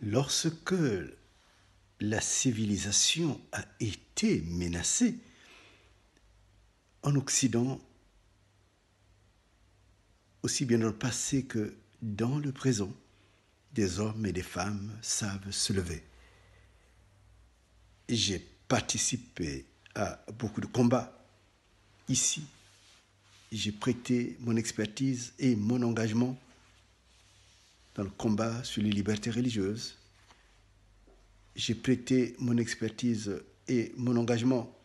Lorsque la civilisation a été menacée, en Occident, aussi bien dans le passé que dans le présent, des hommes et des femmes savent se lever. J'ai participé à beaucoup de combats ici. J'ai prêté mon expertise et mon engagement dans le combat sur les libertés religieuses. J'ai prêté mon expertise et mon engagement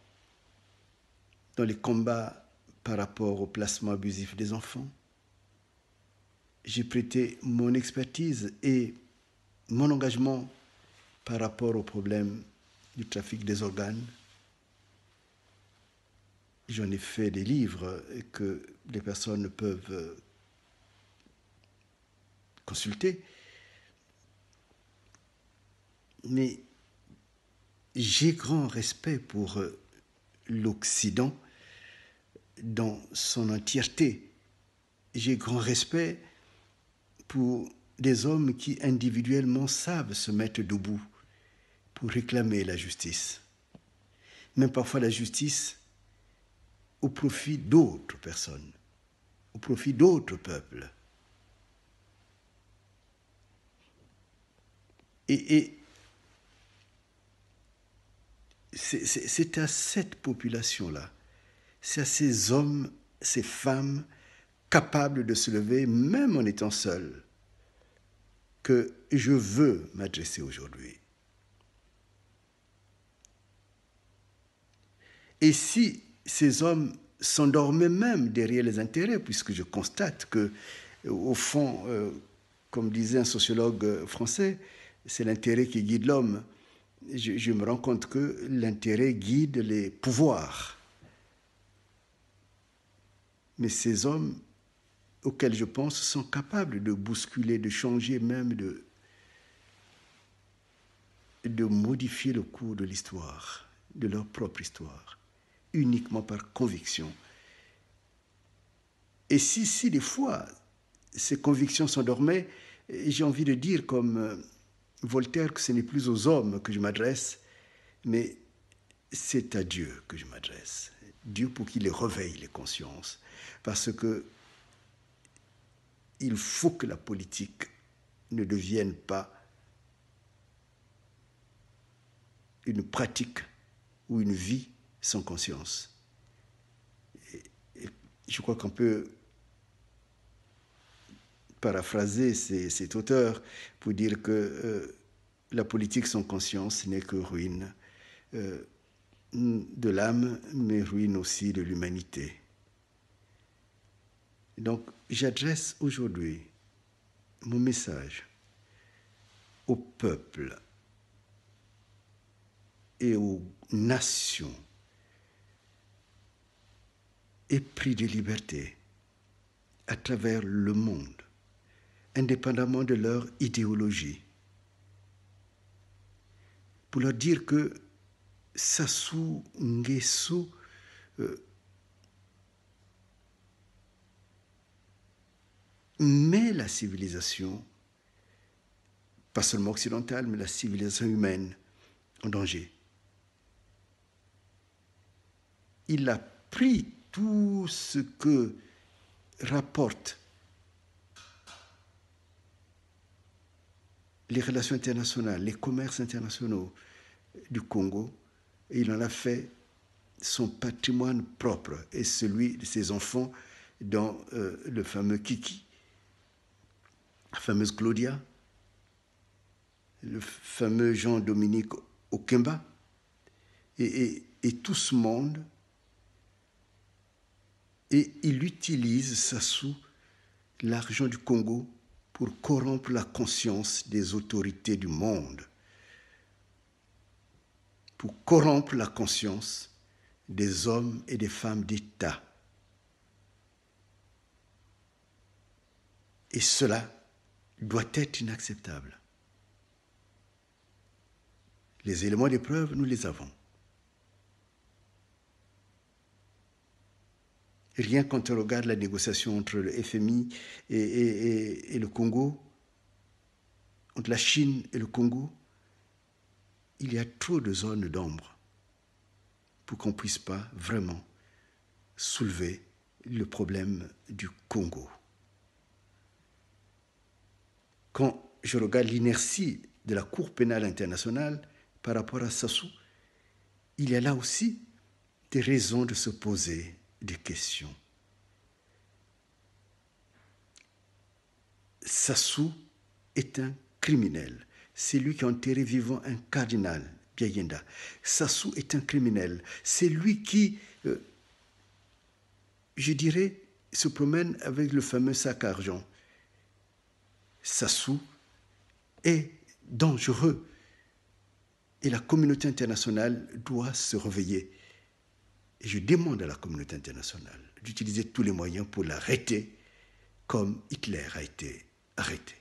dans les combats par rapport au placement abusif des enfants. J'ai prêté mon expertise et mon engagement par rapport au problème du trafic des organes. J'en ai fait des livres que les personnes peuvent consulter. Mais j'ai grand respect pour l'Occident dans son entièreté. J'ai grand respect pour des hommes qui individuellement savent se mettre debout pour réclamer la justice. Même parfois la justice au profit d'autres personnes, au profit d'autres peuples. Et c'est à cette population-là, c'est à ces hommes, ces femmes capables de se lever, même en étant seuls, que je veux m'adresser aujourd'hui. Et si ces hommes s'endormaient même derrière les intérêts, puisque je constate que, au fond, comme disait un sociologue français, c'est l'intérêt qui guide l'homme. Je me rends compte que l'intérêt guide les pouvoirs. Mais ces hommes auxquels je pense sont capables de bousculer, de changer même, de modifier le cours de l'histoire, de leur propre histoire, uniquement par conviction. Et si des fois ces convictions s'endormaient, j'ai envie de dire comme Voltaire que ce n'est plus aux hommes que je m'adresse, mais c'est à Dieu que je m'adresse. Dieu pour qu'il les réveille les consciences. Parce que il faut que la politique ne devienne pas une pratique ou une vie sans conscience. Et je crois qu'on peut paraphraser cet auteur pour dire que la politique sans conscience n'est que ruine de l'âme, mais ruine aussi de l'humanité. Donc, j'adresse aujourd'hui mon message au peuple et aux nations épris de liberté à travers le monde, indépendamment de leur idéologie, pour leur dire que Sassou Nguesso met la civilisation, pas seulement occidentale, mais la civilisation humaine en danger. Il a pris tout ce que rapportent les relations internationales, les commerces internationaux du Congo, et il en a fait son patrimoine propre et celui de ses enfants dans le fameux Kiki, la fameuse Claudia, le fameux Jean-Dominique Okemba, et tout ce monde. Et il utilise Sassou, l'argent du Congo, pour corrompre la conscience des autorités du monde, pour corrompre la conscience des hommes et des femmes d'État. Et cela doit être inacceptable. Les éléments de preuve, nous les avons. Rien quand on regarde la négociation entre le FMI et le Congo, entre la Chine et le Congo, il y a trop de zones d'ombre pour qu'on ne puisse pas vraiment soulever le problème du Congo. Quand je regarde l'inertie de la Cour pénale internationale par rapport à Sassou, il y a là aussi des raisons de se poser des questions. Sassou est un criminel. C'est lui qui a enterré vivant un cardinal, Biayenda. Sassou est un criminel. C'est lui qui, je dirais, se promène avec le fameux sac à argent. Sassou est dangereux et la communauté internationale doit se réveiller. Et je demande à la communauté internationale d'utiliser tous les moyens pour l'arrêter comme Hitler a été arrêté.